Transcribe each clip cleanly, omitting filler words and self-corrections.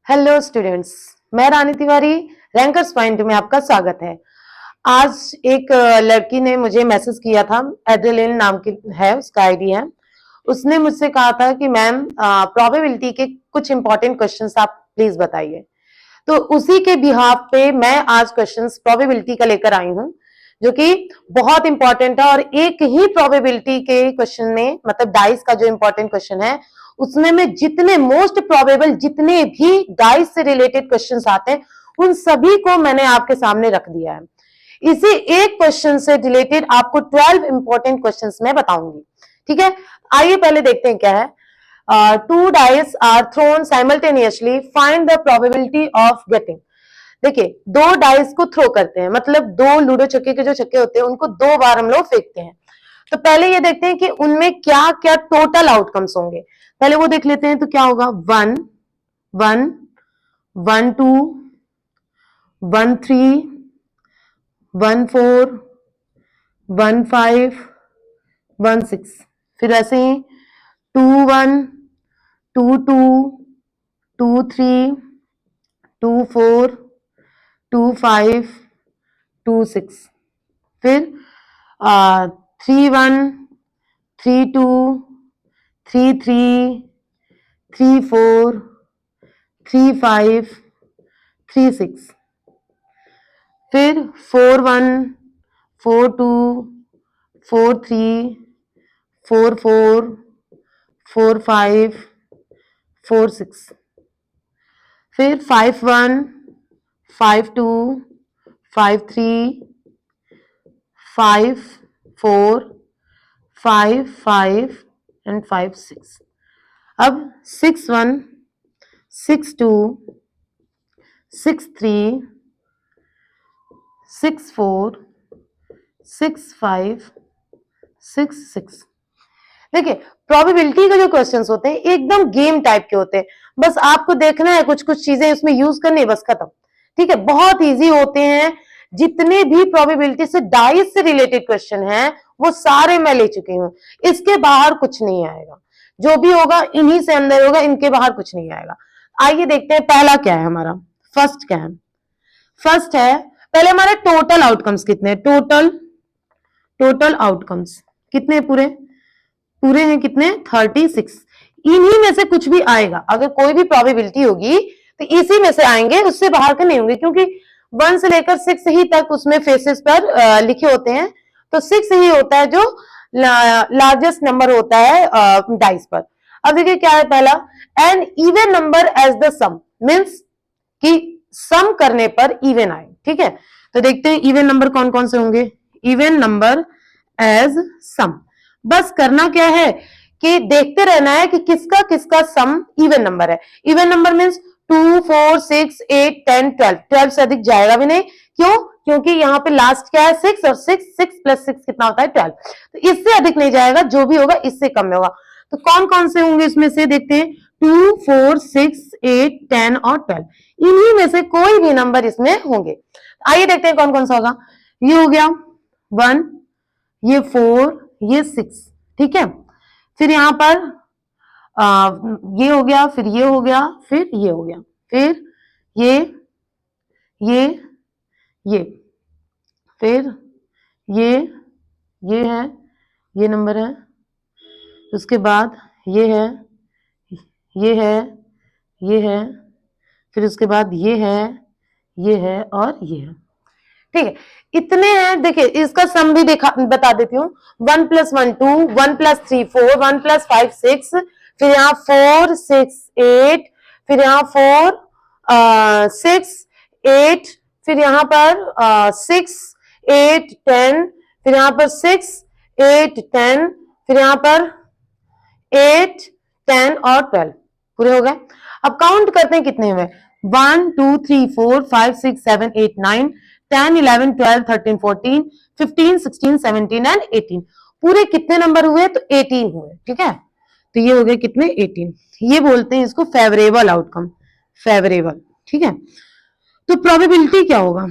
Hello students, मैं रानी Tiwari, rankers point में आपका स्वागत है। आज एक लड़की ने मुझे मैसेज किया था, एड्रेलिन नाम की है, उसका आईडी है। उसने मुझसे कहा था कि मैम प्रोबेबिलिटी के कुछ इंपॉर्टेंट क्वेश्चंस आप प्लीज बताइए। तो उसी के बिहाफ पे मैं आज क्वेश्चंस प्रोबेबिलिटी का लेकर आई हूँ, जो कि बहुत इंपॉर्टेंट है। और एक ही प्रोबेबिलिटी के क्वेश्चन में, मतलब डाइस का जो इंपॉर्टेंट क्वेश्चन है, उसमें मैं जितने मोस्ट प्रोबेबल जितने भी डाइस से रिलेटेड क्वेश्चंस आते हैं, उन सभी को मैंने आपके सामने रख दिया है। इसी एक क्वेश्चन से रिलेटेड आपको 12 इंपॉर्टेंट क्वेश्चंस मैं बताऊंगी। ठीक है, आइए पहले देखते हैं क्या है। Two dice are thrown simultaneously, find the probability of getting. देखिए, दो डाइस को थ्रो करते हैं, मतलब दो लूडो छक्के के जो छक्के होते हैं उनको दो बार हम लोग फेंकते हैं। तो पहले ये देखते हैं कि उनमें क्या क्या टोटल आउटकम्स होंगे। पहले वो देख लेते हैं, तो क्या होगा। 1 1 1 2 1 3 1 4 1 5 1 6। फिर ऐसे ही 2 1 2 2 2 3 2 4 2 5 2 6। फिर 3 1 3 2 3 3 3 4 3 5 3 6। फिर 4 1 4 2 4 3 4 4 4 5 4 6। फिर 5 1 5 2 5 3 5 4 5 5 एंड 5 6। अब 6 1 6 2 6 3 6 4 6 5 6 6। देखिए, प्रोबेबिलिटी के जो क्वेश्चंस होते हैं एकदम गेम टाइप के होते हैं। बस आपको देखना है, कुछ कुछ चीजें उसमें यूज करनी है, बस खत्म। ठीक है, बहुत इजी होते हैं। जितने भी प्रोबेबिलिटी से डाइस से रिलेटेड क्वेश्चन हैं वो सारे मैं ले चुकी हूं। इसके बाहर कुछ नहीं आएगा, जो भी होगा इन्हीं से अंदर होगा, इनके बाहर कुछ नहीं आएगा। आइए देखते हैं पहला क्या है हमारा। फर्स्ट क्या है। फर्स्ट है, पहले हमारे टोटल आउटकम्स कितने हैं। टोटल आउटकम्स कितने पूरे पूरे हैं, कितने 36। इन्हीं में से कुछ भी आएगा। अगर कोई भी प्रोबेबिलिटी होगी तो इसी में से आएंगे, उससे बाहर के नहीं होंगे, क्योंकि 1 से लेकर 6 ही तक उसमें फेसेस पर लिखे होते हैं। तो 6 ही होता है जो लार्जेस्ट नंबर होता है डाइस पर। अब देखिए क्या है पहला, an even number as the sum, means कि सम करने पर इवन आए। ठीक है, तो देखते हैं इवन नंबर कौन कौन से होंगे। इवन नंबर एज सम, बस करना क्या है कि देखते रहना है कि किसका किसका सम इवन नंबर है। Even number means 2 4 6 8 10 12। 12 से अधिक जाएगा भी नहीं। क्यों? क्योंकि यहाँ पे लास्ट क्या है 6, और 6 प्लस 6 कितना होता है 12। तो इससे अधिक नहीं जाएगा, जो भी होगा इससे कम में होगा। तो कौन कौन से होंगे इसमें से देखते हैं। 2 4 6 8 10 और 12, इन्हीं में से कोई भी नंबर इसमें होंगे। आइए देखते हैं कौन कौन सा होगा। ये हो गया 1, ये 4, ये 6। ठीक है, फिर यहां पर ये हो गया, फिर ये हो गया, फिर ये हो गया, फिर ये ये ये, फिर ये है, ये नंबर है। उसके बाद ये है, ये है, ये है, फिर उसके बाद ये है और ये है। ठीक है, इतने हैं। देखिए इसका सम भी बता देती हूँ। 1 + 1 2, 1 + 3 4, 1 + 5 6, फिर यहाँ 4 6 8, फिर यहाँ 4 6 8, फिर यहाँ पर 6 8 10, फिर यहाँ पर 6 8 10, फिर यहाँ पर 8 10 और 12 पूरे हो गए। अब काउंट करते हैं कितने हुए। 1 2 3 4 5 6 7 8 9 10 11 12 13 14 15 16 17 एंड 18। पूरे कितने नंबर हुए, तो 18 हुए। ठीक है, तो ये हो गए कितने 18। ये बोलते हैं इसको फेवरेबल आउटकम, फेवरेबल। ठीक है, तो प्रोबेबिलिटी क्या होगा।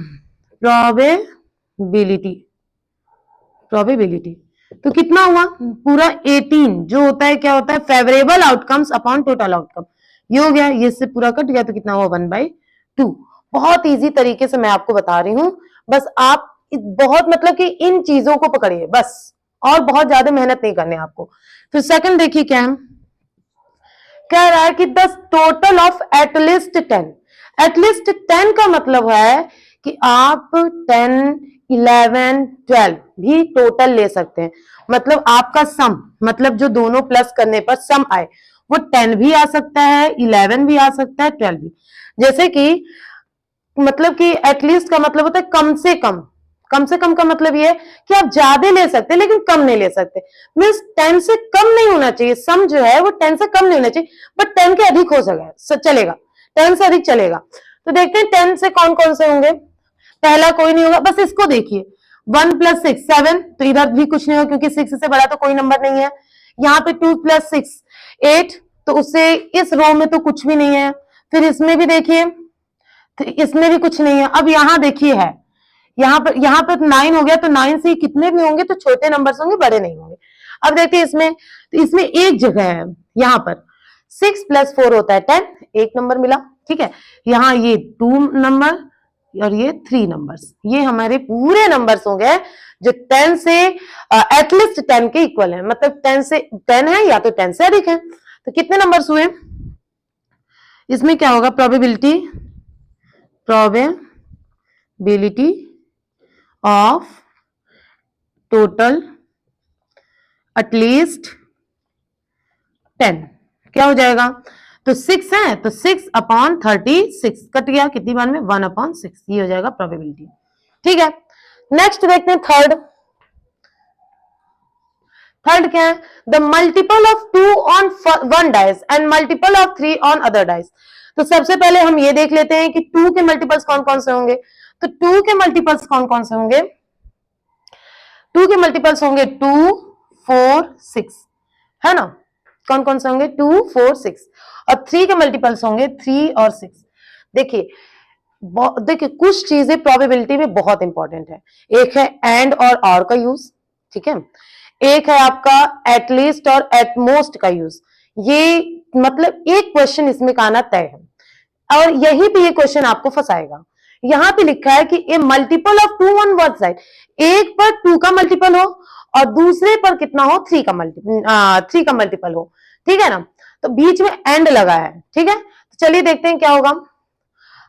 प्रोबेबिलिटी तो कितना हुआ पूरा 18, जो होता है क्या होता है favourable outcomes upon total outcome, ये हो गया, ये से पूरा कट गया तो कितना हुआ 1/2। बहुत इजी तरीके से मैं आपको बता रही हूं, बस आप बहुत मतलब कि इन चीजों को पकड़िए बस, और बहुत ज्यादा मेहनत नहीं करनी आपको। फिर सेकंड देखिए क्या है, कह रहा है कि the total of at least 10, at least 10 का मतलब है कि आप 10, 11, 12 भी टोटल ले सकते हैं, मतलब आपका सम, मतलब जो दोनों प्लस करने पर सम आए, वो 10 भी आ सकता है, 11 भी आ सकता है, 12 भी। जैसे कि मतलब कि एटलीस्ट का मतलब होता है कम से कम, कम से कम का मतलब ये है कि आप ज्यादा ले सकते हैं लेकिन कम नहीं ले सकते, मीन्स 10 से कम नहीं होना चाहिए, सम जो है वो 10 से कम नहीं होना चाहिए, बट 10 के अधिक हो सके चलेगा, 10 से अधिक चलेगा। तो देखते हैं 10 से कौन कौन से होंगे। पहला कोई नहीं होगा, बस इसको देखिए 1 + 6 7, तो इधर भी कुछ नहीं होगा क्योंकि 6 से बड़ा तो कोई नंबर नहीं है। यहाँ पे 2 + 6 8, तो उससे इस रो में तो कुछ भी नहीं है। फिर इसमें भी देखिए, तो इसमें भी कुछ नहीं है। अब यहाँ देखिए है, यहाँ पर 9 हो गया, तो 9 से कितने भी होंगे तो छोटे नंबर होंगे, बड़े नहीं होंगे। अब देखिए इसमें, तो इसमें एक जगह है, यहाँ पर 6 + 4 होता है 10, एक नंबर मिला, ठीक है। यहाँ ये 2 नंबर और ये 3 नंबर्स, ये हमारे पूरे नंबर्स हो गए जो 10 से एटलीस्ट 10 के इक्वल है, मतलब 10 से 10 है या तो 10 से अधिक है। तो कितने नंबर्स हुए इसमें, क्या होगा प्रोबेबिलिटी ऑफ टोटल एटलीस्ट 10 क्या हो जाएगा, तो 6 है तो 6/36 कट गया, कितनी बार में 1/6, ये हो जाएगा प्रोबेबिलिटी। ठीक है, नेक्स्ट देखते हैं थर्ड क्या है, the multiple of 2 on 1 dice and multiple of 3 on other dice. तो सबसे पहले हम ये देख लेते हैं कि 2 के मल्टीपल्स कौन कौन से होंगे। तो 2 के मल्टीपल्स कौन कौन से होंगे, 2 के मल्टीपल्स होंगे 2, 4, 6, है ना, कौन कौन से होंगे 2, 4, 6, और 3 के मल्टीपल्स होंगे 3 और 6। देखिए कुछ चीजें प्रोबेबिलिटी में बहुत इंपॉर्टेंट है, एक है एंड और का यूज, ठीक है, एक है आपका एटलीस्ट और एटमोस्ट का यूज। ये मतलब एक क्वेश्चन इसमें का आना तय है, और यहीं पे ये क्वेश्चन आपको फंसाएगा। यहां पे लिखा है कि a multiple of 2 on one side, एक पर 2 का मल्टीपल हो और दूसरे पर कितना हो 3 का मल्टीपल हो, ठीक है ना। तो बीच में एंड लगा है, ठीक है। तो चलिए देखते हैं क्या होगा।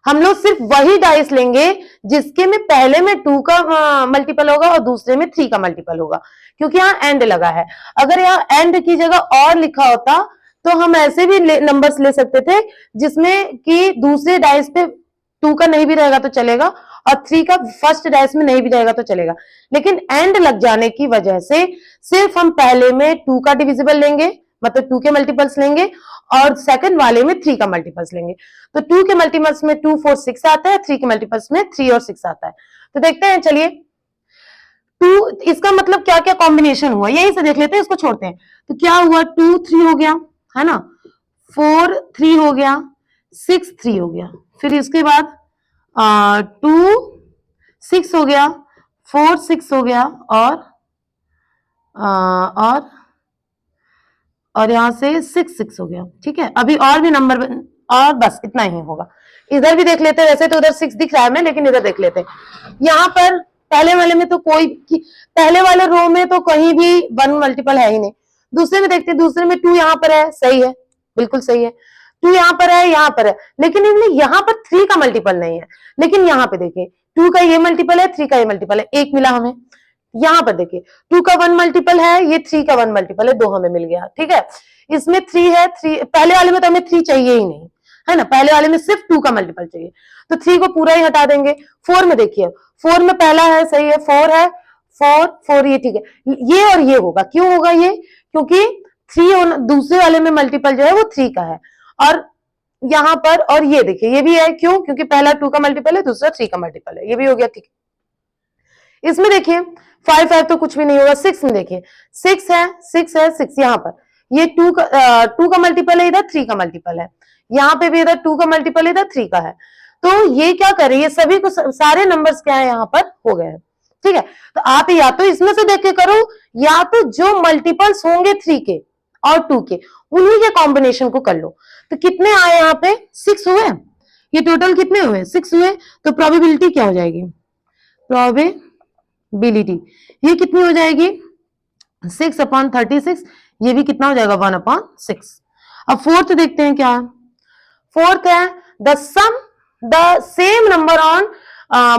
हम लोग सिर्फ वही डाइस लेंगे जिसके में पहले में 2 का मल्टीपल होगा और दूसरे में 3 का मल्टीपल होगा, क्योंकि यहाँ एंड लगा है। अगर यहाँ एंड की जगह और लिखा होता तो हम ऐसे भी नंबर्स ले सकते थे जिसमें कि दूसरे डाइस पे 2 का नहीं भी रहेगा तो चलेगा और 3 का फर्स्ट डाइस में नहीं भी रहेगा तो चलेगा, लेकिन एंड लग जाने की वजह से सिर्फ हम पहले में 2 का डिविजिबल लेंगे, मतलब 2 के मल्टीपल्स लेंगे, और सेकंड वाले में 3 का मल्टीपल्स लेंगे। तो 2 के मल्टीपल्स में 2, 4, 6 आता है, 3 के मल्टीपल्स में 3 और 6 आता है। तो देखते हैं, चलिए 2 इसका मतलब क्या क्या कॉम्बिनेशन हुआ यही से देख लेते हैं, इसको छोड़ते हैं। तो क्या हुआ 2, 3 हो गया, है ना, 4, 3 हो गया, 6, 3 हो गया, फिर इसके बाद 2, 6 हो गया, 4, 6 हो गया, और यहां से 6, 6 हो गया, ठीक है। अभी और भी नंबर, और बस इतना ही होगा। इधर भी देख लेते हैं, वैसे तो उधर 6 दिख रहा है हमें, लेकिन इधर देख लेते हैं। यहाँ पर पहले वाले में तो पहले वाले रो में तो कहीं भी 1 मल्टीपल है ही नहीं। दूसरे में देखते हैं, दूसरे में 2 यहाँ पर है, सही है, बिल्कुल सही है, 2 यहाँ पर है, यहाँ पर है, लेकिन इनमें यहाँ पर 3 का मल्टीपल नहीं है। लेकिन यहाँ पे देखिए 2 का ये मल्टीपल है, 3 का ये मल्टीपल है, एक मिला हमें। यहाँ पर देखिए 2 का 1 मल्टीपल है, ये 3 का 1 मल्टीपल है, 2 हमें मिल गया, ठीक है। इसमें 3 है, 3 पहले वाले में तो हमें 3 चाहिए ही नहीं, है ना, पहले वाले में सिर्फ 2 का मल्टीपल चाहिए, तो 3 को पूरा ही हटा देंगे। 4 में देखिए, 4 में पहला है, सही है, 4 है, 4, 4 ये ठीक है, ये और ये होगा, क्यों होगा ये, क्योंकि 3 दूसरे वाले में मल्टीपल जो है वो 3 का है, और यहाँ पर, और ये देखिए ये भी है, क्यों, क्योंकि पहला 2 का मल्टीपल है, दूसरा 3 का मल्टीपल है, ये भी हो गया, ठीक है। इसमें देखिए 5, 5 तो कुछ भी नहीं होगा। 6 में देखिए 6 है, 6 है, 6 यहाँ पर, ये 2 का मल्टीपल है, इधर 3 का मल्टीपल है, यहाँ पे भी इधर 2 का मल्टीपल है, इधर 3 का है। तो ये क्या करे, ये सभी को सारे नंबर्स क्या है यहाँ पर हो गए हैं, ठीक है, तो आप या तो इसमें से देख के करो या तो जो मल्टीपल्स होंगे 3 के और 2 के उन्हीं के कॉम्बिनेशन को कर लो। तो कितने आए यहाँ पे 6 हुए, ये टोटल कितने हुए 6 हुए, तो प्रोबेबिलिटी क्या हो जाएगी, प्रोबेबिलिटी ये कितनी हो जाएगी 6/36, ये भी कितना हो जाएगा 1/6। अब फोर्थ देखते हैं क्या, फोर्थ है the sum the same number on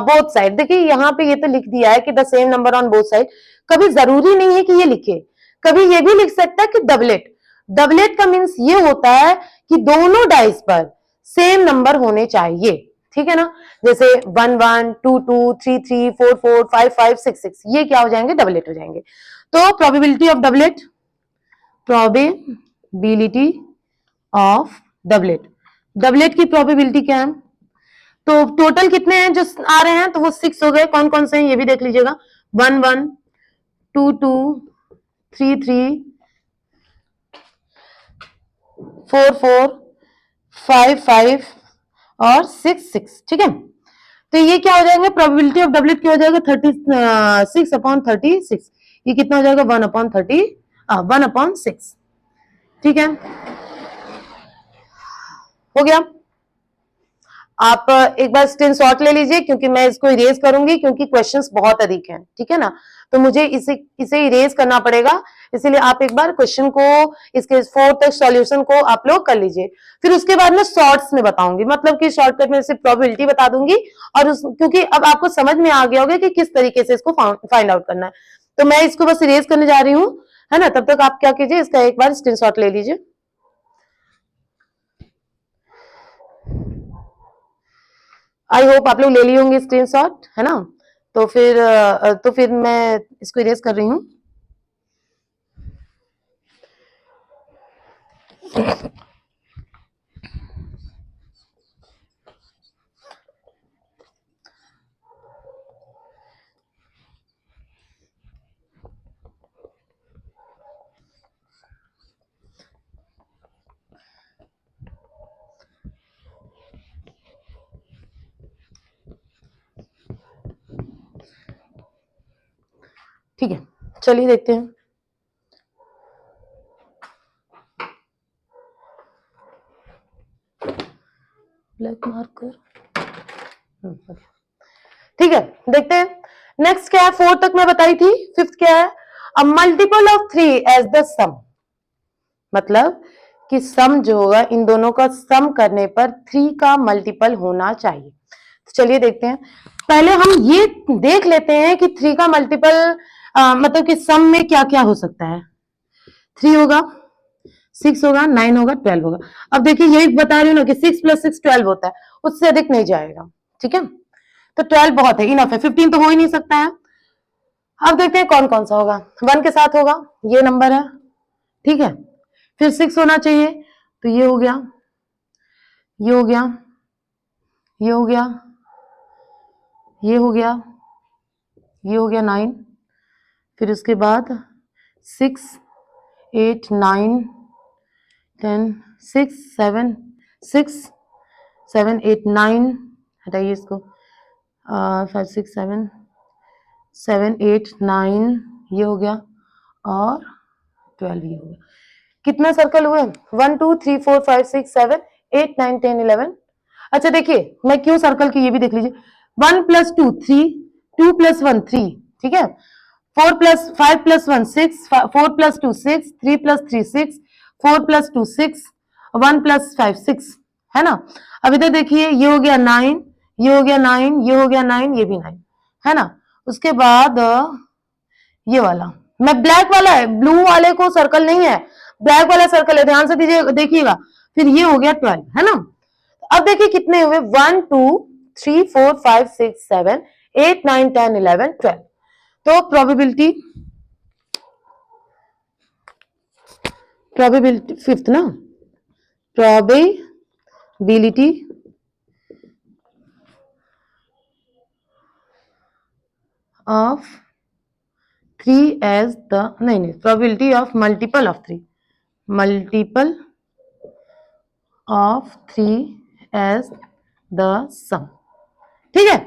both side. देखिए यहाँ पे ये तो लिख दिया है कि the same number on both side, कभी जरूरी नहीं है कि ये लिखे, कभी ये भी लिख सकता है कि डबलेट। डबलेट का मीन्स ये होता है कि दोनों डाइस पर सेम नंबर होने चाहिए, ठीक है ना, जैसे 1 1 2 2 3 3 4 4 5 5 6 6, ये क्या हो जाएंगे डबलेट हो जाएंगे। तो probability of doublet, probability of doublet, doublet की प्रोबेबिलिटी क्या है, तो टोटल कितने हैं जो आ रहे हैं, तो वो 6 हो गए, कौन कौन से हैं ये भी देख लीजिएगा, 1 1 2 2 3 3 4 4 5 5 और 6 6, ठीक है। तो ये क्या हो जाएंगे, प्रोबेबिलिटी ऑफ डबलेट क्या हो जाएगा 36/36, ये कितना हो जाएगा 1/6, ठीक है, हो गया। आप एक बार स्क्रीनशॉट ले लीजिए क्योंकि मैं इसको इरेज करूंगी क्योंकि क्वेश्चंस बहुत अधिक हैं, ठीक है ना, तो मुझे इसे इरेज करना पड़ेगा, इसीलिए आप एक बार क्वेश्चन को इसके 4 तक सॉल्यूशन को आप लोग कर लीजिए, फिर उसके बाद मैं शॉर्ट्स में बताऊंगी, मतलब कि शॉर्टकट में सिर्फ प्रोबेबिलिटी बता दूंगी और क्योंकि अब आपको समझ में आ गया होगा कि किस तरीके से इसको फाइंड आउट करना है, तो मैं इसको बस इरेज करने जा रही हूँ, है ना, तब तक आप क्या कीजिए इसका एक बार स्क्रीनशॉट ले लीजिए। आई होप आप लोग ले लिए होंगे स्क्रीनशॉट, है ना, तो फिर मैं इसको इरेज कर रही हूँ। ठीक है, चलिए देखते हैं। ब्लैक मार्कर, ठीक है, देखते हैं नेक्स्ट क्या है, 4 तक मैं बताई थी, 5th क्या है, a multiple of 3 as the sum, मतलब कि सम जो होगा इन दोनों का सम करने पर 3 का मल्टीपल होना चाहिए। तो चलिए देखते हैं, पहले हम ये देख लेते हैं कि 3 का मल्टीपल मतलब कि सम में क्या क्या हो सकता है, 3 होगा, 6 होगा, 9 होगा, 12 होगा। अब देखिए यही बता रही हूँ ना कि 6 + 6 12 होता है, उससे अधिक नहीं जाएगा, ठीक है, तो 12 बहुत है, इनफ है, 15 तो हो ही नहीं सकता है। अब देखते हैं कौन कौन सा होगा, 1 के साथ होगा, ये नंबर है, ठीक है, फिर 6 होना चाहिए, तो ये हो गया, ये हो गया, ये हो गया, ये हो गया, ये हो गया 9, फिर उसके बाद 6 8 9 10 6 7 6 7 8 9, हटाइए इसको, 5 6 7 7 8 9, ये हो गया और 12 ये हो गया। कितने सर्कल हुए, 1 2 3 4 5 6 7 8 9 10 11। अच्छा देखिए मैं क्यों सर्कल की ये भी देख लीजिए, 1 + 2 3, 2 + 1 3, ठीक है, 4 + 5 + 1 6, 4 + 2 6, 3 + 3 6, 4 + 2 6, 1 + 5 6, है ना। अब इधर देखिए ये हो गया 9, ये हो गया 9, ये हो गया 9, ये भी 9, है ना। उसके बाद ये वाला, मैं ब्लैक वाला है, ब्लू वाले को सर्कल नहीं है, ब्लैक वाला सर्कल है, ध्यान से दीजिए देखिएगा, फिर ये हो गया 12, है ना। अब देखिए कितने हुए, 1 2 3 4 5 6 7 8 9 10 11 12, तो प्रोबेबिलिटी 5th ना, प्रोबेबिलिटी ऑफ 3 एज द, नहीं, probability of multiple of 3, multiple of 3 as the sum, ठीक है।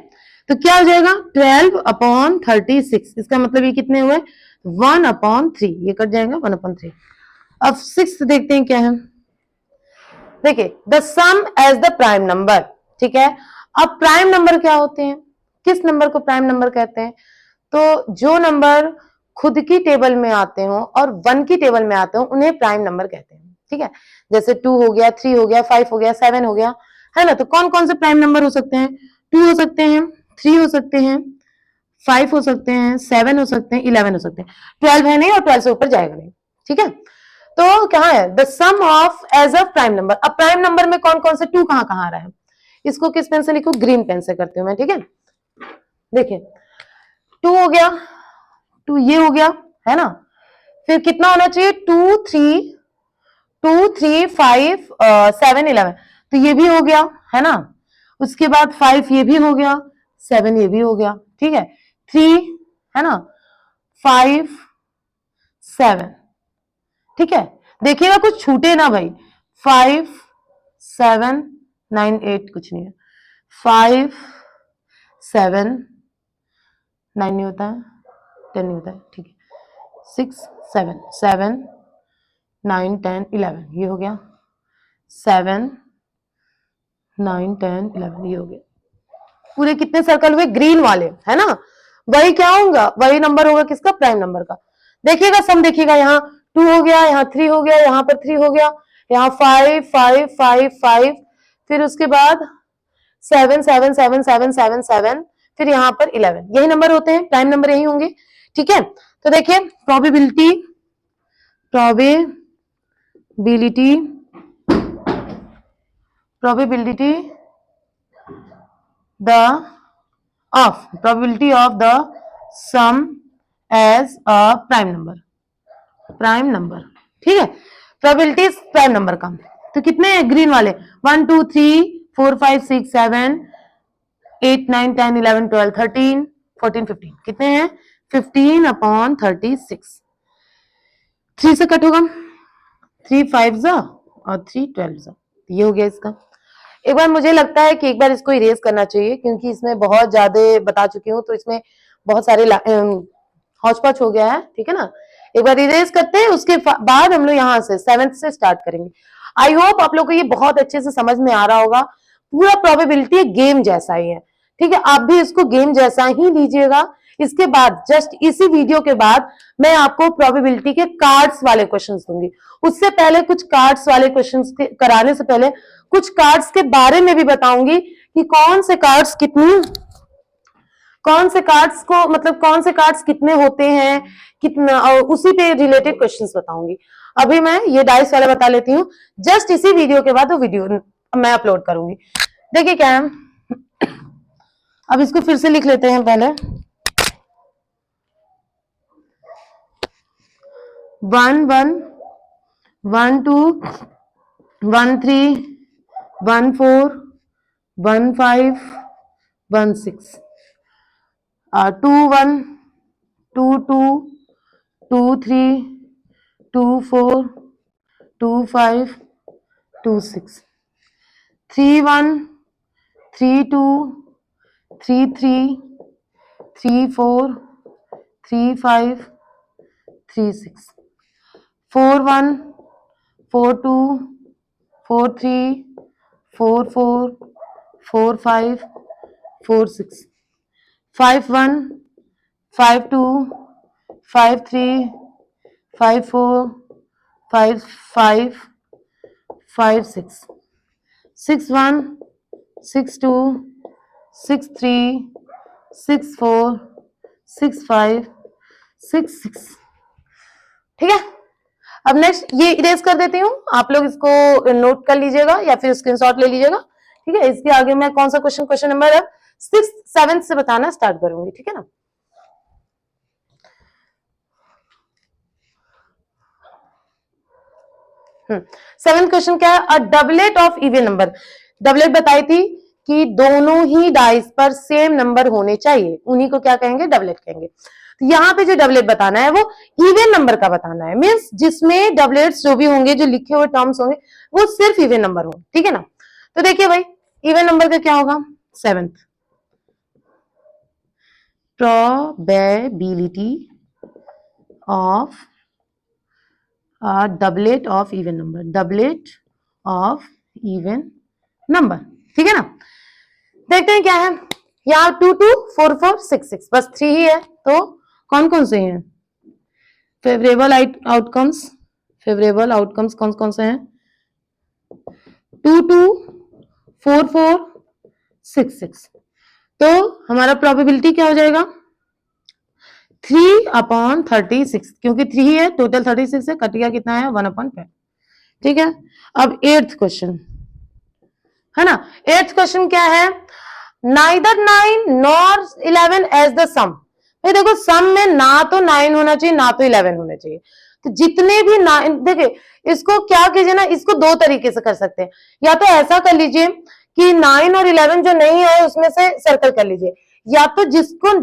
तो क्या हो जाएगा 12/36, इसका मतलब ये कितने हुए 1/3, ये कट जाएगा 1/3। अब 6 देखते हैं क्या है। देखिए the sum as the prime number, ठीक है। अब प्राइम नंबर क्या होते हैं, किस नंबर को प्राइम नंबर कहते हैं, तो जो नंबर खुद की टेबल में आते हो और 1 की टेबल में आते हो उन्हें प्राइम नंबर कहते हैं, ठीक है। जैसे 2 हो गया, 3 हो गया, 5 हो गया, 7 हो गया, है ना। तो कौन कौन से प्राइम नंबर हो सकते हैं, 2 हो सकते हैं, 3 हो सकते हैं, 5 हो सकते हैं, 7 हो सकते हैं, 11 हो सकते हैं। 12 है नहीं और 12 से ऊपर जाएगा नहीं, ठीक है। तो क्या है the sum of as a prime number. अब प्राइम नंबर में कौन कौन से 2 कहां कहां आ रहा है, इसको किस पेन से लिखू, ग्रीन पेन से करती हूं मैं, ठीक है। देखिए 2 हो गया, 2 ये हो गया, है ना। फिर कितना होना चाहिए 2 3 5 7 11, तो ये भी हो गया, है ना। उसके बाद 5 ये भी हो गया, 7 ये भी हो गया, ठीक है। 3 है ना, 5 7, ठीक है। देखिएगा कुछ छूटे ना भाई, 5 7 9 8 कुछ नहीं है, 5 7 9 नहीं होता है, 10 नहीं होता है, ठीक है। 6 7 7 9 10 11 ये हो गया, 7 9 10 11 ये हो गया। पूरे कितने सर्कल हुए, ग्रीन वाले, है ना। वही क्या होगा, वही नंबर होगा किसका, प्राइम नंबर का। देखिएगा सम, देखिएगा यहाँ 2 हो गया, यहाँ 3 हो गया, यहाँ पर 3 हो गया, यहाँ 5 5 5 5, फिर उसके बाद 7 7 7 7 7 7, फिर यहाँ पर 11, यही नंबर होते हैं, प्राइम नंबर यही होंगे, ठीक है। तो देखिए probability probability of the sum as a prime number, ठीक है। प्रोबेबिलिटी प्राइम नंबर का, तो कितने हैं ग्रीन वाले, 1 2 3 4 5 6 7 8 9 10 11 12 13 14 15, कितने हैं 15/36। 3 से कट होगा, 3 5 जा और 3 12 जा, ये हो गया इसका। एक बार मुझे लगता है कि एक बार इसको इरेज करना चाहिए, क्योंकि इसमें बहुत ज्यादा बता चुकी हूँ, तो इसमें बहुत सारे हौच पौच हो गया है, ठीक है ना। एक बार इरेज करते हैं, उसके बाद हम लोग यहाँ से 7th से स्टार्ट करेंगे। आई होप आप लोग को ये बहुत अच्छे से समझ में आ रहा होगा। पूरा प्रोबेबिलिटी गेम जैसा ही है, ठीक है। आप भी इसको गेम जैसा ही लीजिएगा। इसके बाद जस्ट इसी वीडियो के बाद मैं आपको प्रोबेबिलिटी के कार्ड्स वाले क्वेश्चंस दूंगी। उससे पहले कुछ कार्ड्स वाले क्वेश्चंस कराने से पहले कुछ कार्ड्स के बारे में भी बताऊंगी कि कौन से कार्ड्स को मतलब कौन से कार्ड्स कितने होते हैं, कितना, और उसी पे रिलेटेड क्वेश्चंस बताऊंगी। अभी मैं ये डाइस वाला बता लेती हूँ, जस्ट इसी वीडियो के बाद वो वीडियो मैं अपलोड करूंगी। देखिए क्या है, अब इसको फिर से लिख लेते हैं पहले। 1 1 1 2 1 3 1 4 1 5 1 6 2 1 2 2 2 3 2 4 2 5 2 6 3 1 3 2 3 3 3 4 3 5 3 6 4 1 4 2 4 3 4 4 4 5 4 6 5 1 5 2 5 3 5 4 5 5 5 6 6 1 6 2 6 3 6 4 6 5 6 6, ठीक है। अब नेक्स्ट ये इरेज कर देती हूँ, आप लोग इसको नोट कर लीजिएगा या फिर स्क्रीनशॉट ले लीजिएगा, ठीक है। इसके आगे मैं कौन सा क्वेश्चन नंबर 6 7 से बताना स्टार्ट करूंगी, ठीक है ना। सेवेंथ क्वेश्चन क्या है, अ doublet of even number. Doublet बताई थी कि दोनों ही डाइस पर सेम नंबर होने चाहिए, उन्हीं को क्या कहेंगे, डबलेट कहेंगे। तो यहाँ पे जो डबलेट बताना है वो इवन नंबर का बताना है, मीन्स जिसमें डबलेट्स जो भी होंगे, जो लिखे हुए टर्म्स होंगे, वो सिर्फ इवन नंबर हो, ठीक है ना। तो देखिए भाई इवन नंबर का क्या होगा, 7th, probability of doublet of even number, doublet of even number, ठीक है ना। देखते हैं क्या है यहाँ, 2 2 4 4 6 6, बस 3 ही है, तो कौन कौन से हैं फेवरेबल आउटकम्स, फेवरेबल आउटकम्स कौन कौन से हैं, 2 2 4 4 6 6, तो हमारा प्रोबेबिलिटी क्या हो जाएगा 3/36, क्योंकि 3 है, टोटल 36 है, कट गया कितना है 1/10, ठीक है। अब 8th क्वेश्चन है ना, 8th क्वेश्चन क्या है, नाइदर 9 नॉर 11 एज द सम। भाई देखो सम में ना तो 9 होना चाहिए ना तो 11 होना चाहिए, तो जितने भी 9, देखिए इसको क्या कीजिए ना, इसको दो तरीके से कर सकते हैं, या तो ऐसा कर लीजिए कि 9 और 11 जो नहीं है उसमें से सर्कल कर लीजिए, या तो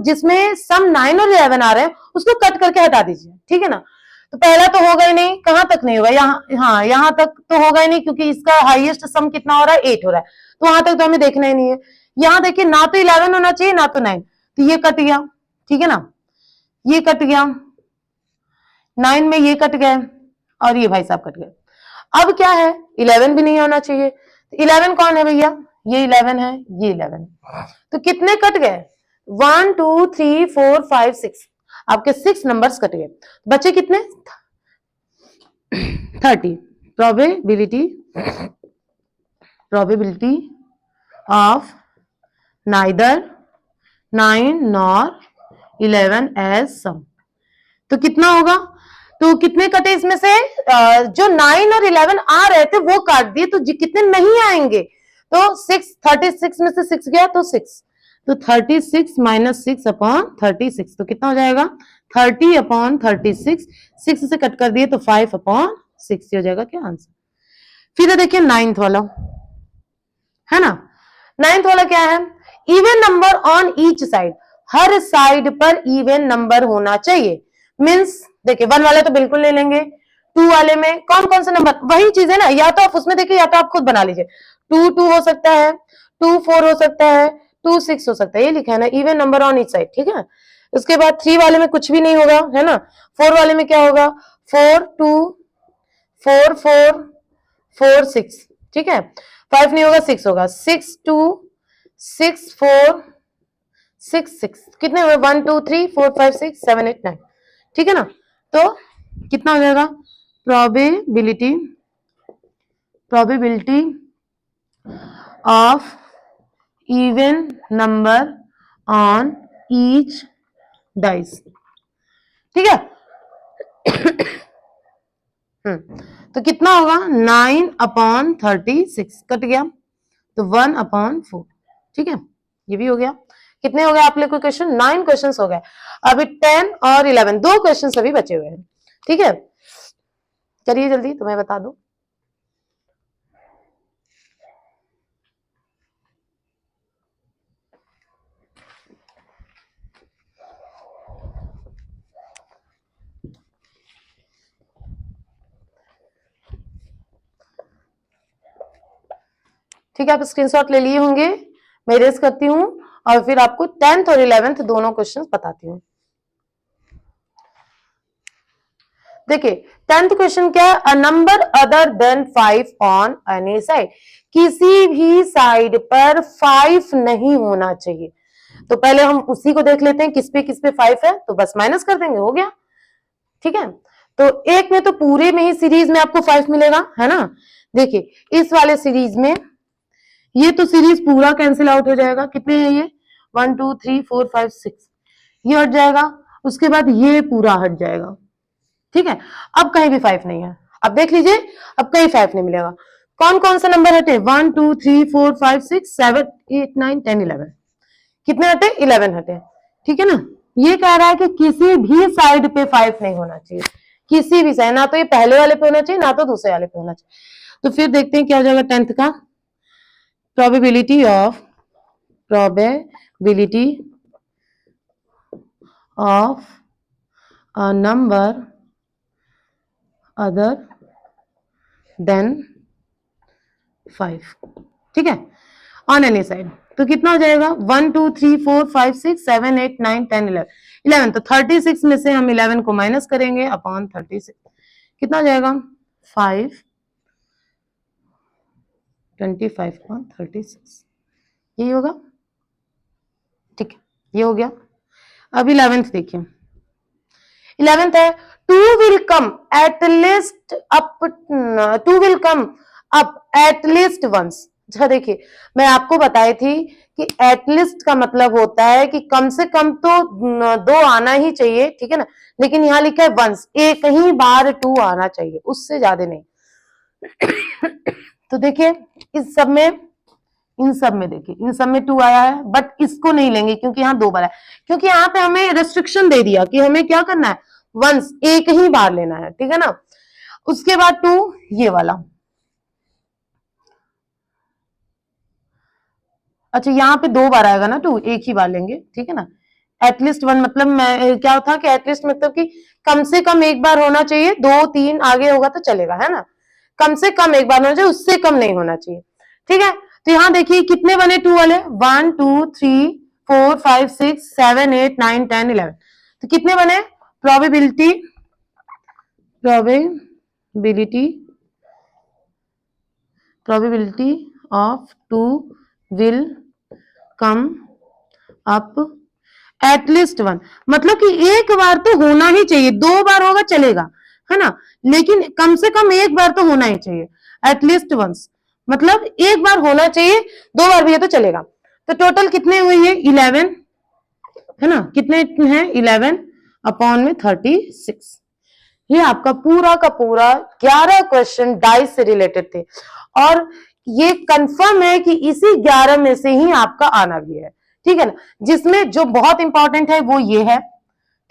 जिसमें सम 9 और 11 आ रहे हैं उसको कट करके हटा दीजिए, ठीक है ना। तो पहला तो होगा ही नहीं, कहां तक नहीं होगा, यहाँ, हाँ यहाँ तक तो होगा ही नहीं, क्योंकि इसका हाईएस्ट सम कितना हो रहा है 8 हो रहा है, तो वहां तक तो हमें देखना ही नहीं है। यहाँ देखिए ना तो 11 होना चाहिए ना तो 9, तो ये कट गया, ठीक है ना, ये कट गया, 9 में ये कट गए और ये भाई साहब कट गए। अब क्या है 11 भी नहीं होना चाहिए, 11 कौन है भैया, ये 11 है, ये 11 है, तो कितने कट गए 1 2 3 4 5 6, आपके 6 नंबर्स कट गए, बचे कितने 30। Probability of neither 9 nor 11 as sum, तो कितना होगा, तो कितने कटे इसमें से, जो 9 और 11 आ रहे थे वो काट दिए, तो कितने नहीं आएंगे, तो 36 में से 6 गया तो 6, तो 36 माइनस 6/36, तो कितना हो जाएगा 30/36, 6 से कट कर दिए तो 5/6 हो जाएगा क्या आंसर। फिर देखिए 9th वाला है ना, 9th वाला क्या है, even number on each side, her side पर इवन नंबर होना चाहिए, मीन्स देखिए 1 वाले तो बिल्कुल ले लेंगे, 2 वाले में कौन कौन से नंबर, वही चीज है ना, या तो आप उसमें देखिए या तो आप खुद बना लीजिए, 2 2 हो सकता है, 2 4 हो सकता है, 2 6 हो सकता है, ये लिखा है ना even number on each side, ठीक है। उसके बाद 3 वाले में कुछ भी नहीं होगा, है ना, 4 वाले में क्या होगा 4 2 4 4 4 6, ठीक है, 5 नहीं होगा 6 होगा, 6 2 6 4 6 6, कितने हुए 1 2 3 4 5 6 7 8 9, ठीक है ना। तो कितना हो जाएगा probability of even number on each dice, ठीक है। तो कितना होगा 9/36 कट गया, तो 1/4, ठीक है, ये भी हो गया। कितने हो गए आप लोग को क्वेश्चन, 9 क्वेश्चन हो गए, अभी 10 और 11 दो क्वेश्चन अभी बचे हुए हैं, ठीक है। चलिए जल्दी तुम्हें बता दूं, ठीक है, आप स्क्रीनशॉट ले लिए होंगे, मैं रेस करती हूँ और फिर आपको 10th और 11th दोनों क्वेश्चंस बताती हूँ। देखिए 10th क्वेश्चन क्या है, a number other than 5 on any side, किसी भी साइड पर 5 नहीं होना चाहिए, तो पहले हम उसी को देख लेते हैं किस पे 5 है, तो बस माइनस कर देंगे, हो गया, ठीक है। तो एक में तो पूरे में ही सीरीज में आपको 5 मिलेगा, है ना, देखिए इस वाले सीरीज में ये तो सीरीज पूरा कैंसिल आउट हो जाएगा, कितने हैं ये 1 2 3 4 5 6, ये हट जाएगा, उसके बाद ये पूरा हट जाएगा, ठीक है। अब कहीं भी 5 नहीं है, अब देख लीजिए अब कहीं 5 नहीं मिलेगा, कौन कौन सा नंबर हटे 1 2 3 4 5 6 7 8 9 10 11, कितने हटे 11 हटे, ठीक है ना। ये कह रहा है कि किसी भी साइड पे 5 नहीं होना चाहिए, किसी भी साइड, ना तो ये पहले वाले पे होना चाहिए ना तो दूसरे वाले पे होना चाहिए। तो फिर देखते हैं क्या हो जाएगा 10th का, probability of a number other than 5, ठीक है। On any side. तो कितना हो जाएगा 1 2 3 4 5 6 7 8 9 10 11 11। तो 36 में से हम 11 को माइनस करेंगे अपॉन 36, कितना हो जाएगा 5 25 अपॉन 36, यही होगा। ठीक है, ये हो गया। अब 11th देखिए, 11th है 2 will come at least up, 2 will come up at least once। अच्छा देखिए, मैं आपको बताई थी कि एटलीस्ट का मतलब होता है कि कम से कम तो 2 आना ही चाहिए, ठीक है ना, लेकिन यहाँ लिखा है वंस, एक ही बार 2 आना चाहिए, उससे ज्यादा नहीं। तो देखिए इस सब में, इन सब में देखिए, इन सब में 2 आया है, बट इसको नहीं लेंगे क्योंकि यहाँ 2 बार है, क्योंकि यहाँ पे हमें रेस्ट्रिक्शन दे दिया कि हमें क्या करना है, वंस, एक ही बार लेना है, ठीक है ना। उसके बाद 2 ये वाला, अच्छा यहाँ पे 2 बार आएगा ना 2, एक ही बार लेंगे, ठीक है ना। एटलीस्ट 1 मतलब मैं क्या था कि एटलीस्ट मतलब कि कम से कम एक बार होना चाहिए, 2 3 आगे होगा तो चलेगा, है ना, कम से कम एक बार होना चाहिए, उससे कम नहीं होना चाहिए, ठीक है। तो यहाँ देखिए कितने बने 2 वाले, 1 2 3 4 5 6 7 8 9 10 11। तो कितने बने, probability probability probability of 2 will come up at least 1, मतलब कि एक बार तो होना ही चाहिए, 2 बार होगा चलेगा, है ना, लेकिन कम से कम एक बार तो होना ही चाहिए, एटलीस्ट वंस, मतलब एक बार होना चाहिए, 2 बार भी है तो चलेगा। तो टोटल कितने हुए ये 11, है ना, कितने हैं 11 अपॉन में 36। ये आपका पूरा का पूरा 11 क्वेश्चन डाइस से रिलेटेड थे, और ये कंफर्म है कि इसी 11 में से ही आपका आना भी है, ठीक है ना। जिसमें जो बहुत इंपॉर्टेंट है वो ये है,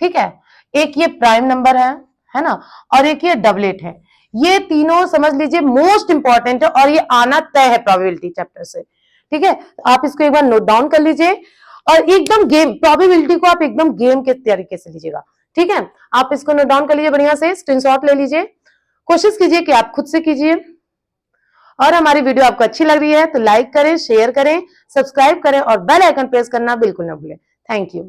ठीक है, एक ये प्राइम नंबर है ना, और एक ये डबलेट है, ये तीनों समझ लीजिए मोस्ट इंपॉर्टेंट है, और ये आना तय है प्रोबेबिलिटी चैप्टर से, ठीक है। आप इसको एक बार नोट डाउन कर लीजिए, और एकदम गेम प्रोबेबिलिटी को आप एकदम गेम के तरीके से लीजिएगा, ठीक है। आप इसको नोट डाउन कर लीजिए, बढ़िया से स्क्रीनशॉट ले लीजिए, कोशिश कीजिए कि आप खुद से कीजिए, और हमारी वीडियो आपको अच्छी लग रही है तो लाइक करें, शेयर करें, सब्सक्राइब करें और बेल आइकन प्रेस करना बिल्कुल ना भूलें। Thank you.